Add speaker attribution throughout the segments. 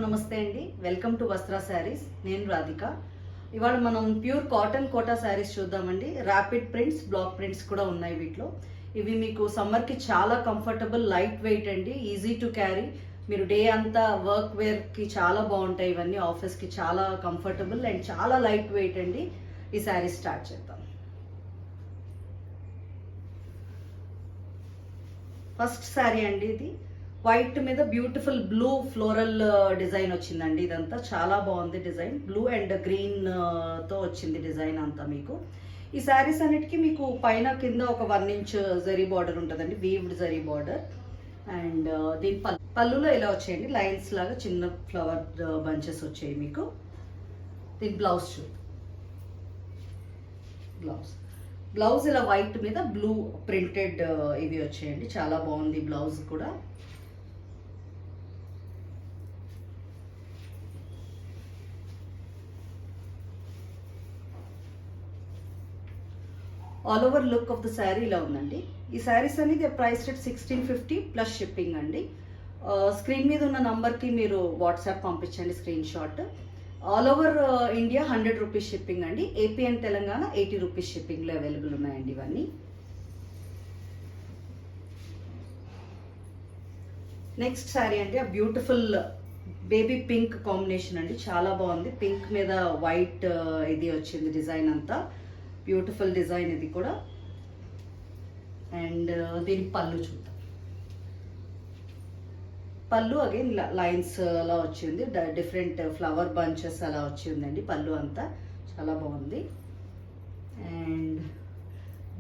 Speaker 1: నమస్తే అండి. Welcome to వస్త్ర శారీస్. నేను రాధిక. ఇవాళ మనం ప్యూర్ కాటన్ కోటా శారీస్ చూద్దామండి. ర్యాపిడ్ ప్రింట్స్, బ్లాక్ ప్రింట్స్ కూడా ఉన్నాయి వీటిలో. ఇవి మీకు సమ్మర్కి చాలా కంఫర్టబుల్, లైట్ వెయిట్ అండి, ఈజీ టు క్యారీ. మీరు డే అంతా వర్క్ వేర్కి చాలా బాగుంటాయి ఇవన్నీ. ఆఫీస్కి చాలా కంఫర్టబుల్ అండ్ చాలా లైట్ వెయిట్ అండి. ఈ శారీస్ స్టార్ట్ చేద్దాం. ఫస్ట్ శారీ అండి, ఇది వైట్ మీద బ్యూటిఫుల్ బ్లూ ఫ్లోరల్ డిజైన్ వచ్చిందండి. ఇదంతా చాలా బాగుంది డిజైన్. బ్లూ అండ్ గ్రీన్ తో వచ్చింది డిజైన్ అంతా. మీకు ఈ శారీస్ అన్నిటికీ మీకు పైన కింద ఒక 1 ఇంచ్ జరీ బార్డర్ ఉంటుందండి, వీవ్డ్ జరీ బార్డర్. అండ్ దీని పళ్ళులో ఇలా వచ్చాయండి, లైన్స్ లాగా చిన్న ఫ్లవర్ బంచెస్ వచ్చాయి మీకు. దీని బ్లౌజ్ బ్లౌజ్ ఇలా వైట్ మీద బ్లూ ప్రింటెడ్ ఇవి వచ్చాయండి. చాలా బాగుంది బ్లౌజ్ కూడా. All over look of the sari ఇలా ఉందండి. ఈ శారీస్ అనేది ప్రైస్ రేట్ 1650 ప్లస్ షిప్పింగ్ అండి. స్క్రీన్ మీద ఉన్న నంబర్కి మీరు వాట్సాప్ పంపించండి screenshot. All over India 100 rupees shipping అండి. ఏపీ అండ్ తెలంగాణ 80 రూపీస్ షిప్పింగ్లో అవైలబుల్ ఉన్నాయండి ఇవన్నీ. నెక్స్ట్ శారీ అండి, ఆ బ్యూటిఫుల్ బేబీ పింక్ కాంబినేషన్ అండి. చాలా బాగుంది. పింక్ మీద వైట్ ఇది వచ్చింది డిజైన్ అంతా. బ్యూటిఫుల్ డిజైన్ ఇది కూడా. అండ్ దీని పళ్ళు చూద్దాం. పళ్ళు అగైన్ లైన్స్ అలా వచ్చింది, డిఫరెంట్ ఫ్లవర్ బంచెస్ అలా వచ్చిందండి పళ్ళు అంతా. చాలా బాగుంది. అండ్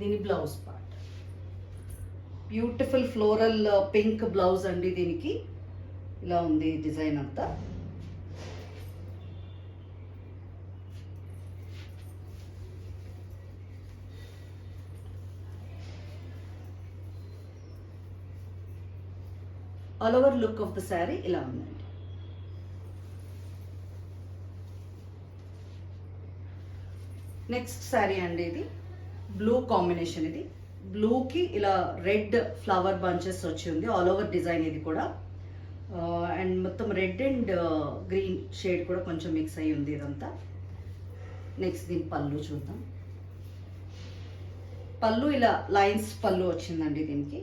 Speaker 1: దీని blouse part beautiful floral pink blouse అండి. దీనికి ఇలా ఉంది డిజైన్ అంతా. All over look of the sari ఇలా ఉందండి. నెక్స్ట్ శారీ అండి, ఇది బ్లూ కాంబినేషన్. ఇది బ్లూకి ఇలా రెడ్ ఫ్లవర్ బంచెస్ వచ్చి ఉంది. ఆల్ ఓవర్ డిజైన్ ఇది కూడా. అండ్ మొత్తం రెడ్ అండ్ గ్రీన్ షేడ్ కూడా కొంచెం మిక్స్ అయ్యి ఉంది ఇదంతా. నెక్స్ట్ దీని పళ్ళు చూద్దాం. పళ్ళు ఇలా లైన్స్ పళ్ళు వచ్చిందండి. దీనికి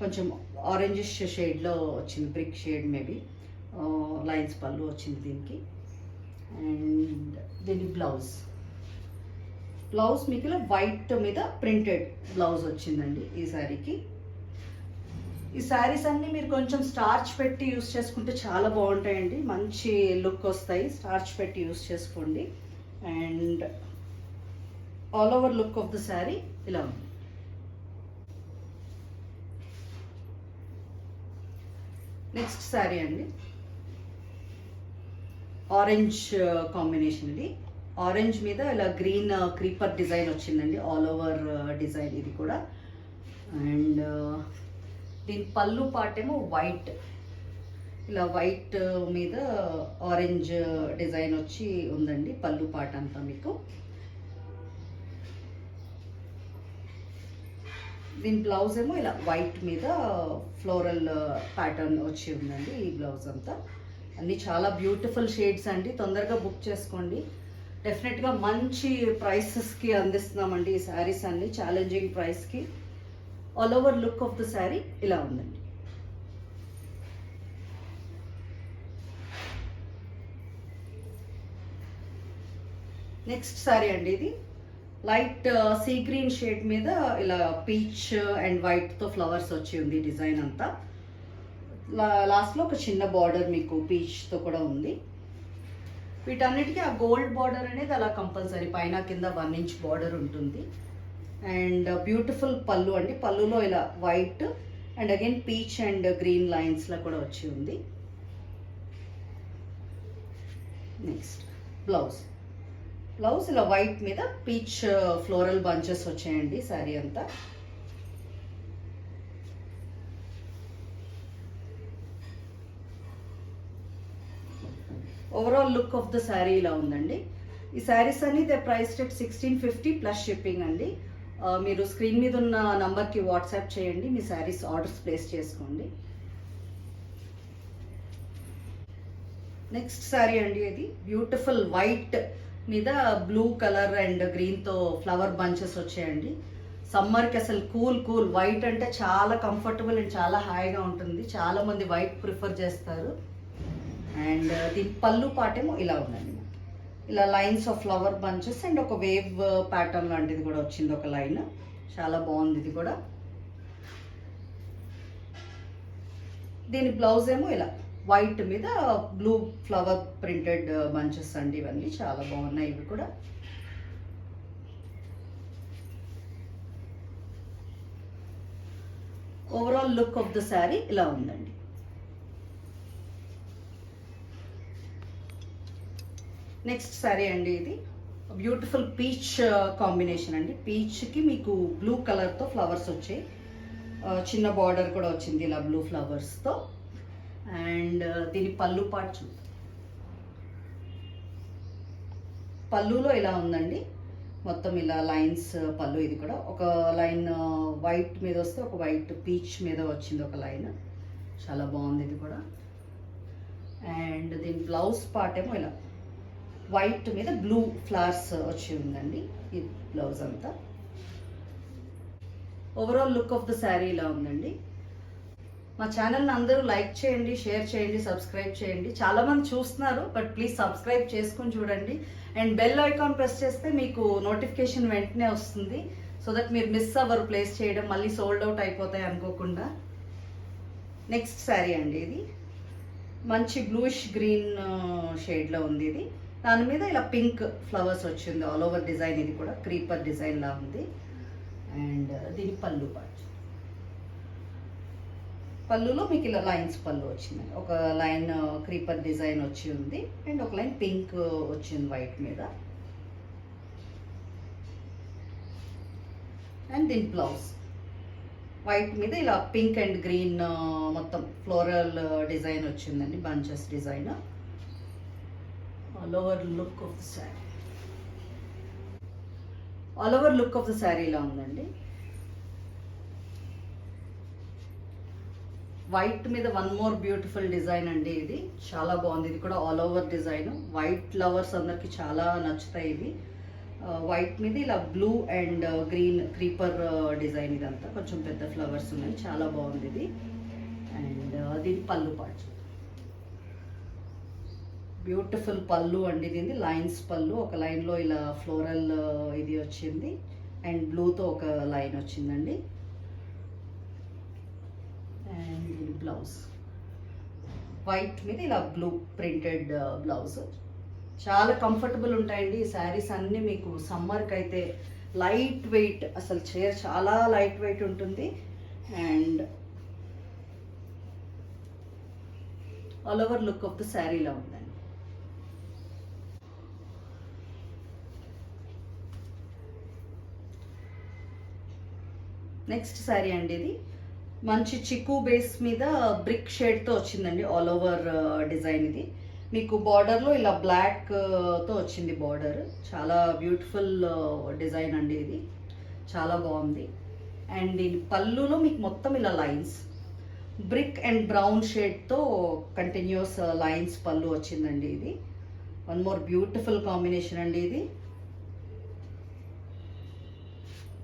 Speaker 1: కొంచెం ఆరెంజిష్ షేడ్లో వచ్చింది, బ్రిక్ షేడ్ మేబీ. లైన్స్ పళ్ళు వచ్చింది దీనికి. అండ్ దీని బ్లౌజ్ మీకు ఇలా వైట్ మీద ప్రింటెడ్ బ్లౌజ్ వచ్చిందండి ఈ శారీకి. ఈ శారీస్ అన్నీ మీరు కొంచెం స్టార్చ్ పెట్టి యూస్ చేసుకుంటే చాలా బాగుంటాయండి, మంచి లుక్ వస్తాయి. స్టార్చ్ పెట్టి యూస్ చేసుకోండి. And all over look of the sari ఇలా ఉంది. నెక్స్ట్ శారీ అండి, ఆరెంజ్ కాంబినేషన్. ఇది ఆరెంజ్ మీద ఇలా గ్రీన్ క్రీపర్ డిజైన్ వచ్చిందండి. ఆల్ ఓవర్ డిజైన్ ఇది కూడా. అండ్ దీని పళ్ళు పార్ట్ ఏమో వైట్, ఇలా వైట్ మీద ఆరెంజ్ డిజైన్ వచ్చి ఉందండి పళ్ళు పార్ట్ అంతా మీకు. దీని బ్లౌజ్ ఏమో ఇలా వైట్ మీద ఫ్లోరల్ ప్యాటర్న్ వచ్చి ఉందండి ఈ బ్లౌజ్ అంతా. అన్నీ చాలా బ్యూటిఫుల్ షేడ్స్ అండి. తొందరగా బుక్ చేసుకోండి. డెఫినెట్గా మంచి ప్రైసెస్కి అందిస్తున్నామండి ఈ శారీస్ అన్ని, ఛాలెంజింగ్ ప్రైస్కి. All over look of the sari ఇలా ఉందండి. నెక్స్ట్ శారీ అండి, ఇది లైట్ సీ గ్రీన్ షేడ్ మీద ఇలా పీచ్ అండ్ వైట్తో ఫ్లవర్స్ వచ్చి ఉంది డిజైన్ అంతా. లాస్ట్లో ఒక చిన్న బార్డర్ మీకు పీచ్తో కూడా ఉంది. వీటన్నిటికీ ఆ గోల్డ్ బార్డర్ అనేది అలా కంపల్సరీ, పైన కింద 1 ఇంచ్ బార్డర్ ఉంటుంది. అండ్ బ్యూటిఫుల్ పళ్ళు అండి. పళ్ళులో ఇలా white and again peach and green లైన్స్లో కూడా వచ్చి ఉంది. నెక్స్ట్ బ్లౌజ్ ఇలా వైట్ మీద పీచ్ ఫ్లోరల్ బంచెస్ వచ్చాయండి శారీ అంతా. Overall look of the sari ఇలా ఉందండి. ఈ శారీస్ అన్ని ప్రైస్ రేట్ 1650 ప్లస్ షిప్పింగ్ అండి. మీరు స్క్రీన్ మీద ఉన్న నంబర్కి వాట్సాప్ చేయండి, మీ శారీస్ ఆర్డర్స్ ప్లేస్ చేసుకోండి. నెక్స్ట్ శారీ అండి, ఇది బ్యూటిఫుల్ వైట్ మీద బ్లూ కలర్ అండ్ గ్రీన్తో ఫ్లవర్ బంచెస్ వచ్చాయండి. సమ్మర్కి అసలు కూల్ కూల్ వైట్ అంటే చాలా కంఫర్టబుల్ అండ్ చాలా హాయిగా ఉంటుంది. చాలామంది వైట్ ప్రిఫర్ చేస్తారు. అండ్ దీని పళ్ళు పాటేమో ఇలా ఉందండి, ఇలా lines of flower bunches and ఒక వేవ్ ప్యాటర్న్ లాంటిది కూడా వచ్చింది, ఒక లైన్. చాలా బాగుంది ఇది కూడా. దీని బ్లౌజ్ ఏమో ఇలా వైట్ మీద బ్లూ ఫ్లవర్ ప్రింటెడ్ బంచెస్ అండి. ఇవన్నీ చాలా బాగున్నాయి ఇవి కూడా. Overall look of the sari ఇలా ఉందండి. నెక్స్ట్ శారీ అండి, ఇది బ్యూటిఫుల్ పీచ్ కాంబినేషన్ అండి. పీచ్కి మీకు బ్లూ కలర్తో ఫ్లవర్స్ వచ్చాయి, చిన్న బార్డర్ కూడా వచ్చింది ఇలా బ్లూ ఫ్లవర్స్తో. అండ్ దీని పళ్ళు పార్ట్ చూద్దాం. పళ్ళులో ఇలా ఉందండి, మొత్తం ఇలా లైన్స్ పళ్ళు. ఇది కూడా ఒక లైన్ వైట్ మీద వస్తే ఒక వైట్ పీచ్ మీద వచ్చింది ఒక లైన్. చాలా బాగుంది ఇది కూడా. అండ్ దీని బ్లౌజ్ పార్ట్ ఏమో ఇలా వైట్ మీద బ్లూ ఫ్లవర్స్ వచ్చి ఉందండి ఈ బ్లౌజ్ అంతా. Overall look of the sari ఇలా ఉందండి. మా ఛానల్ని అందరూ లైక్ చేయండి, షేర్ చేయండి, సబ్స్క్రైబ్ చేయండి. చాలామంది చూస్తున్నారు, బట్ ప్లీజ్ సబ్స్క్రైబ్ చేసుకుని చూడండి. అండ్ బెల్ ఐకాన్ ప్రెస్ చేస్తే మీకు నోటిఫికేషన్ వెంటనే వస్తుంది, సో దట్ మీరు మిస్ అవ్వరు ప్లేస్ చేయడం, మళ్ళీ సోల్డ్ అవుట్ అయిపోతాయి అనుకోకుండా. నెక్స్ట్ శారీ అండి, ఇది మంచి బ్లూయిష్ గ్రీన్ షేడ్లో ఉంది. ఇది దాని మీద ఇలా పింక్ ఫ్లవర్స్ వచ్చింది, ఆల్ ఓవర్ డిజైన్. ఇది కూడా క్రీపర్ డిజైన్ లా ఉంది. అండ్ దీని పళ్ళు పార్ట్, పళ్ళులో మీకు ఇలా లైన్స్ పళ్ళు వచ్చిందండి. ఒక లైన్ క్రీపర్ డిజైన్ వచ్చి ఉంది అండ్ ఒక లైన్ పింక్ వచ్చింది వైట్ మీద. అండ్ దీని బ్లౌజ్ వైట్ మీద ఇలా పింక్ అండ్ గ్రీన్ మొత్తం ఫ్లోరల్ డిజైన్ వచ్చిందండి, bunches design. All over look of the sari, all over look of the sari ఇలా ఉందండి. వైట్ మీద వన్ మోర్ బ్యూటిఫుల్ డిజైన్ అండి, ఇది చాలా బాగుంది. ఇది కూడా all over design. White lovers అందరికి చాలా నచ్చుతాయి ఇవి. వైట్ మీద ఇలా blue and green creeper design. ఇదంతా కొంచెం పెద్ద ఫ్లవర్స్ ఉన్నాయి, చాలా బాగుంది ఇది. అండ్ దీని పళ్ళు పార్ట్, బ్యూటిఫుల్ పళ్ళు అండి. దీని లైన్స్ పళ్ళు, ఒక లైన్లో ఇలా ఫ్లోరల్ ఇది వచ్చింది అండ్ బ్లూతో ఒక లైన్ వచ్చిందండి. అండ్ దీని బ్లౌజ్ వైట్ మీద ఇలా బ్లూ ప్రింటెడ్ బ్లౌజ్. చాలా కంఫర్టబుల్ ఉంటాయండి ఈ శారీస్ అన్నీ. మీకు సమ్మర్కి అయితే లైట్ వెయిట్, అసలు చీర చాలా లైట్ వెయిట్ ఉంటుంది. And all over look of the శారీలా ఉందండి. నెక్స్ట్ శారీ అండి, ఇది మంచి చిక్కు బేస్ మీద బ్రిక్ షేడ్తో వచ్చిందండి, ఆల్ ఓవర్ డిజైన్. ఇది మీకు బార్డర్లో ఇలా బ్లాక్తో వచ్చింది బార్డర్. చాలా బ్యూటిఫుల్ డిజైన్ అండి, ఇది చాలా బాగుంది. అండ్ దీని పళ్ళులో మీకు మొత్తం ఇలా లైన్స్ బ్రిక్ అండ్ బ్రౌన్ షేడ్తో కంటిన్యూస్ లైన్స్ పళ్ళు వచ్చిందండి. ఇది వన్ మోర్ బ్యూటిఫుల్ కాంబినేషన్ అండి ఇది.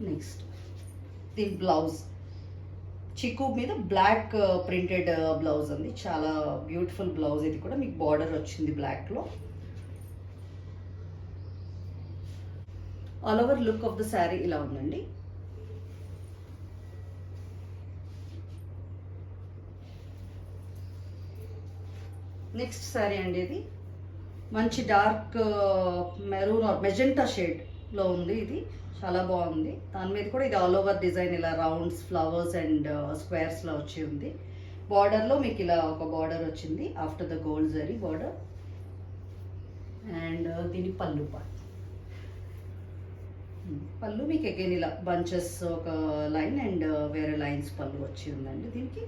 Speaker 1: నెక్స్ట్ దీని బ్లౌజ్ చిక్కు మీద బ్లాక్ ప్రింటెడ్ బ్లౌజ్ అండి, చాలా బ్యూటిఫుల్ బ్లౌజ్. ఇది కూడా మీకు బార్డర్ వచ్చింది బ్లాక్లో. All over look of the sari ఇలా ఉందండి. నెక్స్ట్ శారీ అండి, ఇది మంచి డార్క్ మెరూన్ ఆర్ మెజెంటా షేడ్లో ఉంది. ఇది చాలా బాగుంది. దాని మీద కూడా ఇది ఆల్ ఓవర్ డిజైన్ ఇలా రౌండ్స్ ఫ్లవర్స్ అండ్ స్క్వేర్స్లో వచ్చి ఉంది. బార్డర్లో మీకు ఇలా ఒక బార్డర్ వచ్చింది after the gold zari border. And దీని పళ్ళు పార్ట్, పళ్ళు మీకు అగైన్ ఇలా బంచెస్ ఒక లైన్ అండ్ వేరే లైన్స్ పళ్ళు వచ్చి ఉందండి దీనికి.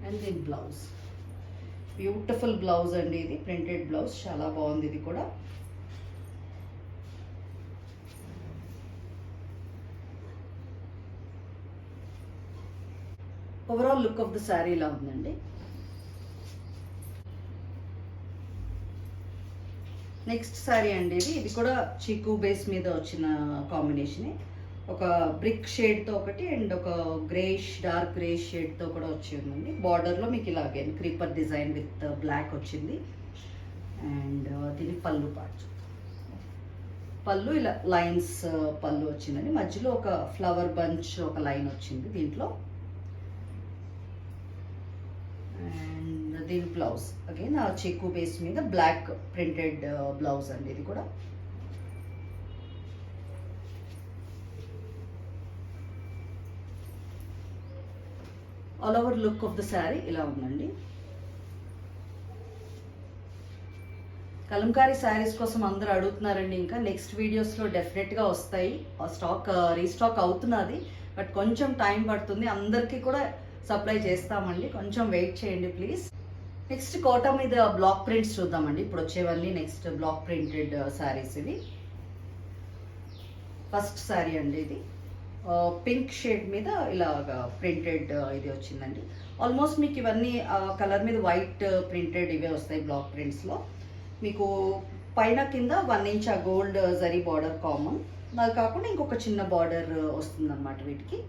Speaker 1: అండ్ దీని బ్లౌజ్ బ్యూటిఫుల్ బ్లౌజ్ అండి, ఇది ప్రింటెడ్ బ్లౌజ్, చాలా బాగుంది. ఇది కూడా overall look of the sari ఇలా ఉందండి. నెక్స్ట్ శారీ అండి ఇది కూడా చీకు బేస్ మీద వచ్చిన కాంబినేషనే. ఒక బ్రిక్ షేడ్తో ఒకటి అండ్ ఒక గ్రేష్ డార్క్ గ్రేష్ షేడ్తో కూడా వచ్చిందండి. బార్డర్లో మీకు ఇలాగే క్రీపర్ డిజైన్ విత్ బ్లాక్ వచ్చింది. అండ్ దీని పళ్ళు పార్ట్, పళ్ళు ఇలా లైన్స్ పళ్ళు వచ్చిందండి. మధ్యలో ఒక ఫ్లవర్ బంచ్ ఒక లైన్ వచ్చింది దీంట్లో. అండ్ దీని బ్లౌజ్ అగైన్ ఆ చెక్కు బేస్ మీద బ్లాక్ ప్రింటెడ్ బ్లౌజ్ అండి ఇది కూడా. All over look of the sari ఇలా ఉందండి. కలంకారీ శారీస్ కోసం అందరూ అడుగుతున్నారండి. ఇంకా నెక్స్ట్ వీడియోస్లో డెఫినెట్గా వస్తాయి. స్టాక్ రీస్టాక్ అవుతున్నది, బట్ కొంచెం టైం పడుతుంది. అందరికీ కూడా సప్లై చేస్తామండి, కొంచెం వెయిట్ చేయండి ప్లీజ్. నెక్స్ట్ కోటా మీద బ్లాక్ ప్రింట్స్ చూద్దామండి. ఇప్పుడు వచ్చేవన్నీ నెక్స్ట్ బ్లాక్ ప్రింటెడ్ శారీస్ ఇవి. ఫస్ట్ శారీ అండి ఇది పింక్ షేడ్ మీద ఇలాగా ప్రింటెడ్ ఇది వచ్చిందండి. ఆల్మోస్ట్ మీకు ఇవన్నీ కలర్ మీద వైట్ ప్రింటెడ్ ఇవే వస్తాయి బ్లాక్ ప్రింట్స్లో. మీకు పైన కింద 1 ఇంచ్ ఆ గోల్డ్ జరీ బార్డర్ కామన్, అది కాకుండా ఇంకొక చిన్న బార్డర్ వస్తుంది అన్నమాట వీటికి.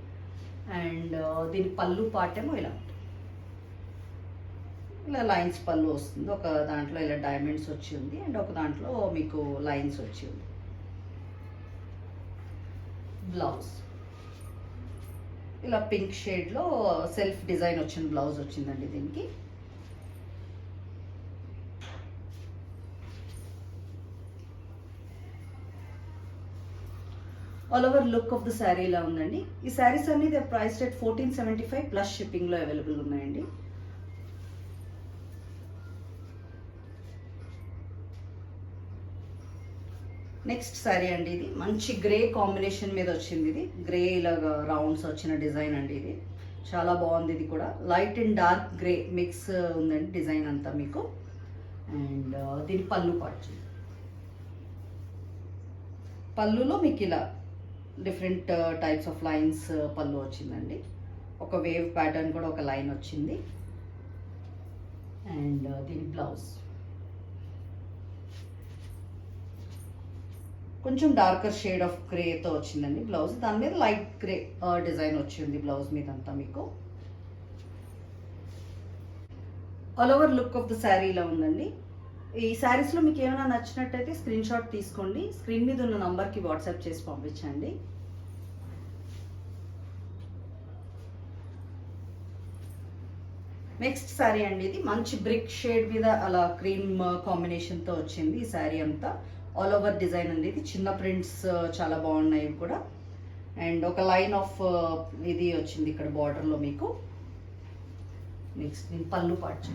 Speaker 1: అండ్ దీని పళ్ళు పార్ట్ ఏమో ఇలా ఇలా లైన్స్ పళ్ళు వస్తుంది. ఒక దాంట్లో ఇలా డైమండ్స్ వచ్చి ఉంది అండ్ ఒక దాంట్లో మీకు లైన్స్ వచ్చి ఉంది. బ్లౌజ్ ఇలా పింక్ షేడ్లో సెల్ఫ్ డిజైన్ వచ్చిన బ్లౌజ్ వచ్చిందండి దీనికి. All over look of the sari ఇలా ఉందండి. ఈ శారీస్ అన్ని ప్రైస్ రేట్ 1475 ప్లస్ షిప్పింగ్లో అవైలబుల్ ఉన్నాయండి. నెక్స్ట్ శారీ అండి ఇది మంచి గ్రే కాంబినేషన్ మీద వచ్చింది. ఇది గ్రే ఇలాగా రౌండ్స్ వచ్చిన డిజైన్ అండి. ఇది చాలా బాగుంది. ఇది కూడా light and dark grey mix ఉందండి డిజైన్ అంతా మీకు. అండ్ దీని పళ్ళు పార్ట్, పళ్ళులో మీకు ఇలా different types of lines pallu వచ్చిందండి. ఒక వేవ్ ప్యాటర్న్ కూడా ఒక లైన్ వచ్చింది. అండ్ దీని బ్లౌజ్ కొంచెం డార్కర్ షేడ్ ఆఫ్ గ్రేతో వచ్చిందండి బ్లౌజ్. దాని మీద లైట్ గ్రే డిజైన్ వచ్చింది బ్లౌజ్ మీద అంతా మీకు. All over look of the sari ఇలా ఉందండి. ఈ శారీస్లో మీకు ఏమైనా నచ్చినట్టయితే స్క్రీన్ షాట్ తీసుకోండి, స్క్రీన్ మీద ఉన్న నంబర్కి వాట్సాప్ చేసి పంపించండి. నెక్స్ట్ శారీ అండి ఇది మంచి బ్రిక్ షేడ్ మీద అలా క్రీమ్ కాంబినేషన్తో వచ్చింది ఈ శారీ అంతా. ఆల్ ఓవర్ డిజైన్ అండి ఇది. చిన్న ప్రింట్స్ చాలా బాగున్నాయి కూడా. అండ్ ఒక లైన్ ఆఫ్ ఇది వచ్చింది ఇక్కడ బార్డర్లో మీకు. నెక్స్ట్ దీని పళ్ళు పార్ట్,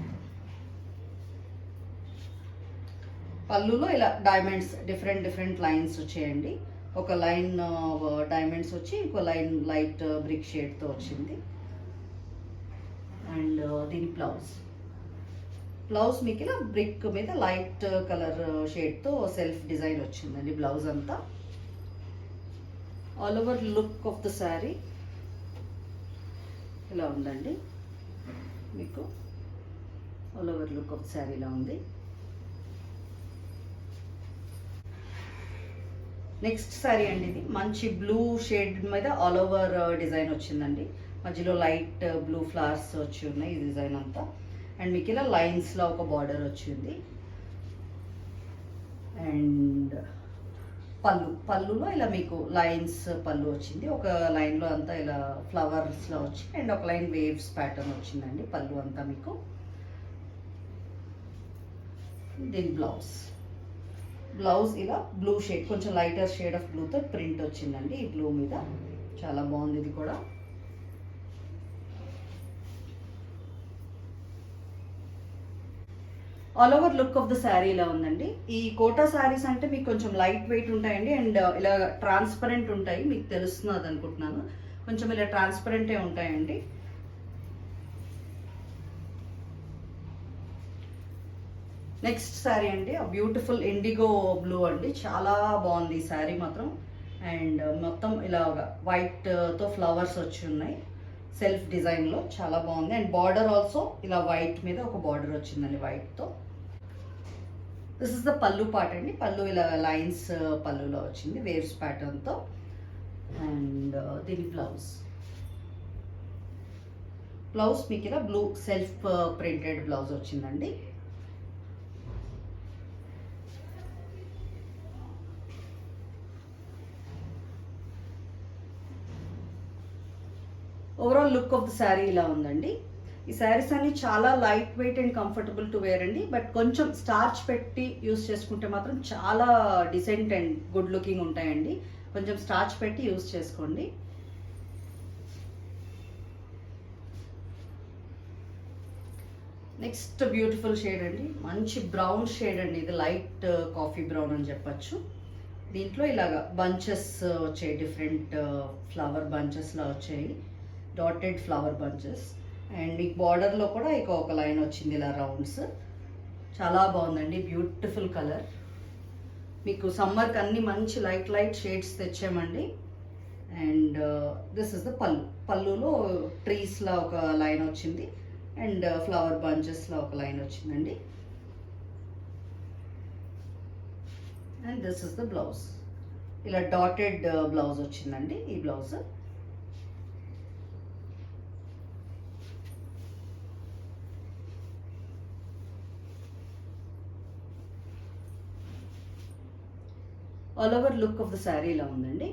Speaker 1: పళ్ళులో ఇలా డైమండ్స్ డిఫరెంట్ లైన్స్ వచ్చాయండి. ఒక లైన్ డైమండ్స్ వచ్చి ఇంకో లైన్ లైట్ బ్రిక్ షేడ్తో వచ్చింది. అండ్ దీని బ్లౌజ్ మీకు ఇలా బ్రిక్ మీద లైట్ కలర్ షేడ్తో సెల్ఫ్ డిజైన్ వచ్చిందండి బ్లౌజ్ అంతా. All over look of the sari ఇలా ఉందండి మీకు. All over look of the sari ఇలా ఉంది. నెక్స్ట్ శారీ అండి ఇది మంచి బ్లూ షేడ్ మీద ఆల్ ఓవర్ డిజైన్ వచ్చిందండి. మధ్యలో లైట్ బ్లూ ఫ్లవర్స్ వచ్చి ఉన్నాయి ఈ డిజైన్ అంతా. అండ్ మీకు ఇలా లైన్స్లో ఒక బార్డర్ వచ్చింది. అండ్ పళ్ళులో ఇలా మీకు లైన్స్ పళ్ళు వచ్చింది. ఒక లైన్లో అంతా ఇలా ఫ్లవర్స్లో వచ్చి అండ్ ఒక లైన్ వేవ్స్ ప్యాటర్న్ వచ్చిందండి పళ్ళు అంతా మీకు. దీని బ్లౌజ్ ఇలా బ్లూ షేడ్ కొంచెం లైటర్ షేడ్ ఆఫ్ బ్లూతో ప్రింట్ వచ్చిందండి ఈ బ్లూ మీద. చాలా బాగుంది ఇది కూడా. All over look of the sari ఇలా ఉందండి. ఈ కోటా శారీస్ అంటే మీకు కొంచెం లైట్ వెయిట్ ఉంటాయండి అండ్ ఇలా ట్రాన్స్పరెంట్ ఉంటాయి. మీకు తెలుస్తున్నది అనుకుంటున్నాను, కొంచెం ఇలా ట్రాన్స్పరెంటే ఉంటాయండి. నెక్స్ట్ శారీ అండి బ్యూటిఫుల్ ఇండిగో బ్లూ అండి. చాలా బాగుంది ఈ శారీ మాత్రం. అండ్ మొత్తం ఇలా వైట్తో ఫ్లవర్స్ వచ్చి ఉన్నాయి సెల్ఫ్ డిజైన్లో. చాలా బాగుంది. అండ్ బార్డర్ ఆల్సో ఇలా వైట్ మీద ఒక బార్డర్ వచ్చిందండి వైట్తో. This is the pallu part అండి. పళ్ళు ఇలా లైన్స్ పళ్ళులో వచ్చింది వేవ్స్ ప్యాటర్న్తో. అండ్ దీని బ్లౌజ్ మీకు ఇలా బ్లూ సెల్ఫ్ ప్రింటెడ్ బ్లౌజ్ వచ్చిందండి. Overall look of the sari ఇలా ఉందండి. ఈ శారీస్ అన్ని చాలా light weight and comfortable to wear అండి. బట్ కొంచెం స్టార్చ్ పెట్టి యూస్ చేసుకుంటే మాత్రం చాలా డిసెంట్ అండ్ గుడ్ లుకింగ్ ఉంటాయండి. కొంచెం స్టార్చ్ పెట్టి యూస్ చేసుకోండి. నెక్స్ట్ బ్యూటిఫుల్ షేడ్ అండి. మంచి బ్రౌన్ షేడ్ అండి. ఇది లైట్ కాఫీ బ్రౌన్ అని చెప్పచ్చు. దీంట్లో ఇలాగా బంచెస్ వచ్చాయి, డిఫరెంట్ ఫ్లవర్ బంచెస్లా వచ్చాయి, డాటెడ్ ఫ్లవర్ బంచెస్. అండ్ మీకు బార్డర్లో కూడా ఇక ఒక లైన్ వచ్చింది ఇలా రౌండ్స్. చాలా బాగుందండి, బ్యూటిఫుల్ కలర్. మీకు సమ్మర్కి అన్ని మంచి లైట్ షేడ్స్ తెచ్చామండి. అండ్ దిస్ ఇస్ ద పళ్ళులో ట్రీస్లా ఒక లైన్ వచ్చింది అండ్ ఫ్లవర్ బంచెస్లో ఒక లైన్ వచ్చిందండి. And this is the blouse. ఇలా డాటెడ్ బ్లౌజ్ వచ్చిందండి ఈ blouse. All over look of the sari ఇలా ఉందండి.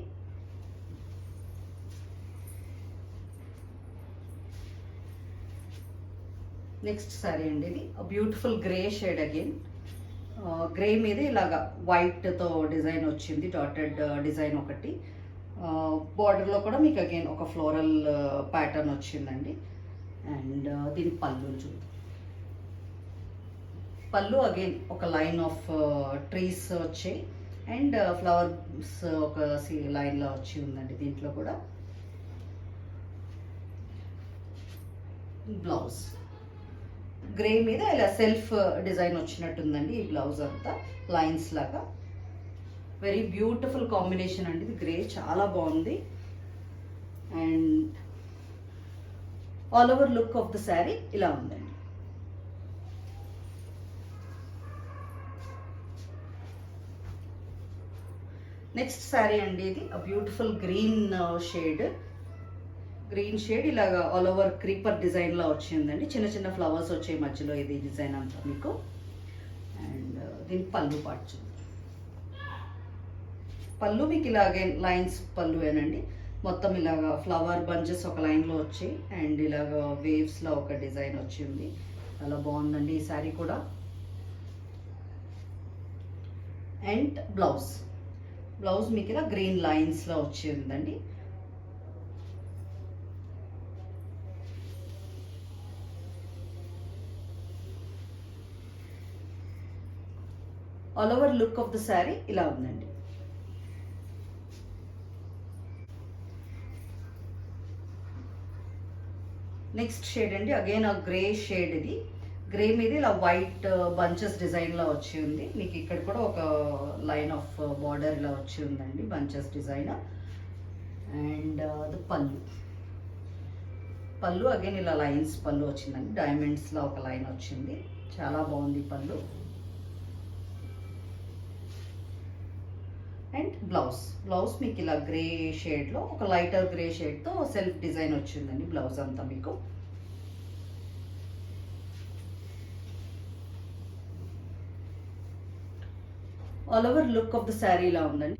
Speaker 1: నెక్స్ట్ శారీ అండి. ఇది beautiful grey shade again. Grey మీద ఇలాగా వైట్తో డిజైన్ వచ్చింది, డాటెడ్ డిజైన్ ఒకటి. బార్డర్లో కూడా మీకు అగైన్ ఒక ఫ్లోరల్ ప్యాటర్న్ వచ్చిందండి. అండ్ దీని పళ్ళు అగైన్ ఒక లైన్ ఆఫ్ ట్రీస్ వచ్చాయి అండ్ ఫ్లవర్స్ ఒక లైన్లో వచ్చి ఉందండి. దీంట్లో కూడా బ్లౌజ్ గ్రే మీద ఇలా సెల్ఫ్ డిజైన్ వచ్చినట్టుందండి ఈ బ్లౌజ్ అంతా లైన్స్ లాగా. వెరీ బ్యూటిఫుల్ కాంబినేషన్ అండి. ఇది గ్రే చాలా బాగుంది. And all over look of the sari ఇలా ఉందండి. నెక్స్ట్ శారీ అండి. ఇది బ్యూటిఫుల్ గ్రీన్ షేడ్ ఇలాగా ఆల్ ఓవర్ క్రీపర్ డిజైన్లో వచ్చిందండి. చిన్న చిన్న ఫ్లవర్స్ వచ్చాయి మధ్యలో ఇది డిజైన్ అంతా మీకు. అండ్ దీని పళ్ళు పార్ట్ చూద్దాం. పళ్ళు మీకు ఇలాగే లైన్స్ పళ్ళువేనండి. మొత్తం ఇలాగా ఫ్లవర్ బంచెస్ ఒక లైన్లో వచ్చాయి అండ్ ఇలాగా వేవ్స్లో ఒక డిజైన్ వచ్చింది. చాలా బాగుందండి ఈ శారీ కూడా. అండ్ బ్లౌజ్ మీకు ఇలా గ్రీన్ లైన్స్లో వచ్చి ఉందండి. All over look of the sari ఇలా ఉందండి. నెక్స్ట్ షేడ్ అండి. అగైన్ ఆ గ్రే షేడ్. ఇది గ్రే మీద ఇలా వైట్ బంచెస్ డిజైన్లో వచ్చి ఉంది. మీకు ఇక్కడ కూడా ఒక లైన్ ఆఫ్ బార్డర్ ఇలా వచ్చి ఉందండి, బంచెస్ డిజైన్. అండ్ ద పళ్ళు అగైన్ ఇలా లైన్స్ పళ్ళు వచ్చిందండి. డైమండ్స్లో ఒక లైన్ వచ్చింది. చాలా బాగుంది పళ్ళు. అండ్ బ్లౌజ్ మీకు ఇలా గ్రే షేడ్లో ఒక లైటర్ గ్రే షేడ్తో సెల్ఫ్ డిజైన్ వచ్చిందండి బ్లౌజ్ అంతా మీకు. All over look of the sari ఇలా ఉందండి.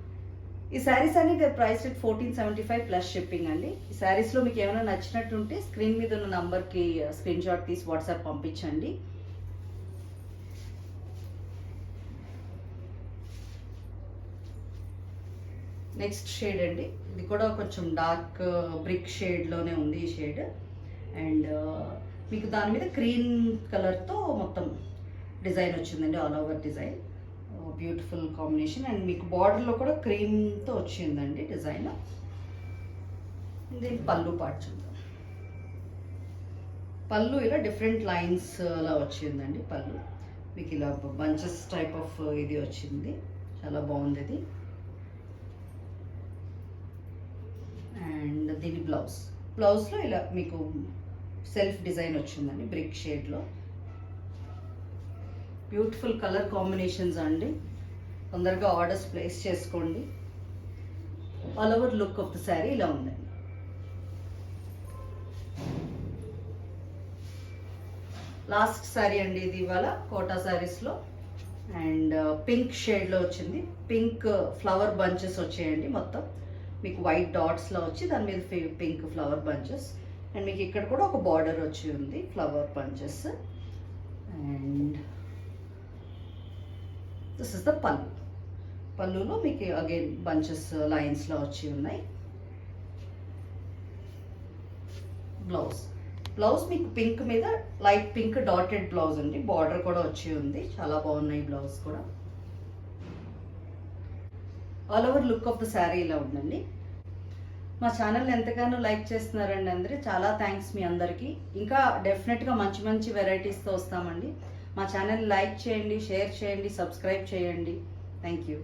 Speaker 1: ఈ శారీస్ అన్ని ప్రైస్ ఎట్ 1475 ప్లస్ షిప్పింగ్ అండి. ఈ శారీస్లో మీకు ఏమైనా నచ్చినట్టుంటే స్క్రీన్ మీద ఉన్న నంబర్కి స్క్రీన్ షాట్ తీసి వాట్సాప్ పంపించండి. నెక్స్ట్ షేడ్ అండి. ఇది కూడా కొంచెం డార్క్ బ్రిక్ షేడ్లోనే ఉంది ఈ షేడ్. అండ్ మీకు దాని మీద క్రీమ్ కలర్తో మొత్తం డిజైన్ వచ్చిందండి, all over design. Beautiful combination. And మీకు బార్డర్లో కూడా క్రీమ్తో వచ్చిందండి డిజైన్. దీని పళ్ళు పార్ట్ చూద్దాం. పళ్ళు ఇలా డిఫరెంట్ లైన్స్ లా వచ్చిందండి పళ్ళు. మీకు ఇలా బంచెస్ టైప్ ఆఫ్ ఇది వచ్చింది, చాలా బాగుంది ఇది. అండ్ దీని బ్లౌజ్లో ఇలా మీకు సెల్ఫ్ డిజైన్ వచ్చిందండి బ్రిక్ షేడ్లో. బ్యూటిఫుల్ కలర్ కాంబినేషన్స్ అండి. తొందరగా ఆర్డర్స్ ప్లేస్ చేసుకోండి. All over look of the sari ఇలా ఉందండి. లాస్ట్ శారీ అండి ఇది ఇవాళ కోటా శారీస్లో. అండ్ పింక్ షేడ్లో వచ్చింది. పింక్ ఫ్లవర్ బంచెస్ వచ్చాయండి. మొత్తం మీకు వైట్ డాట్స్లో వచ్చి దాని మీద పింక్ ఫ్లవర్ బంచెస్. అండ్ మీకు ఇక్కడ కూడా ఒక బార్డర్ వచ్చి ఉంది flower bunches. And this is the పల్లు. పల్లులో మీకు అగైన్ బంచెస్ లైన్స్లో వచ్చి ఉన్నాయి. బ్లౌజ్ మీకు పింక్ మీద లైట్ పింక్ డాటెడ్ బ్లౌజ్ అండి. బార్డర్ కూడా వచ్చి ఉంది. చాలా బాగున్నాయి బ్లౌజ్ కూడా. All over look of the sari ఇలా ఉందండి. మా ఛానల్ని ఎంతగానో లైక్ చేస్తున్నారండి అందరూ. చాలా థ్యాంక్స్ మీ అందరికీ. ఇంకా డెఫినెట్గా మంచి మంచి వెరైటీస్తో వస్తామండి. మా ఛానల్ లైక్ చేయండి, షేర్ చేయండి, సబ్స్క్రైబ్ చేయండి. Thank you.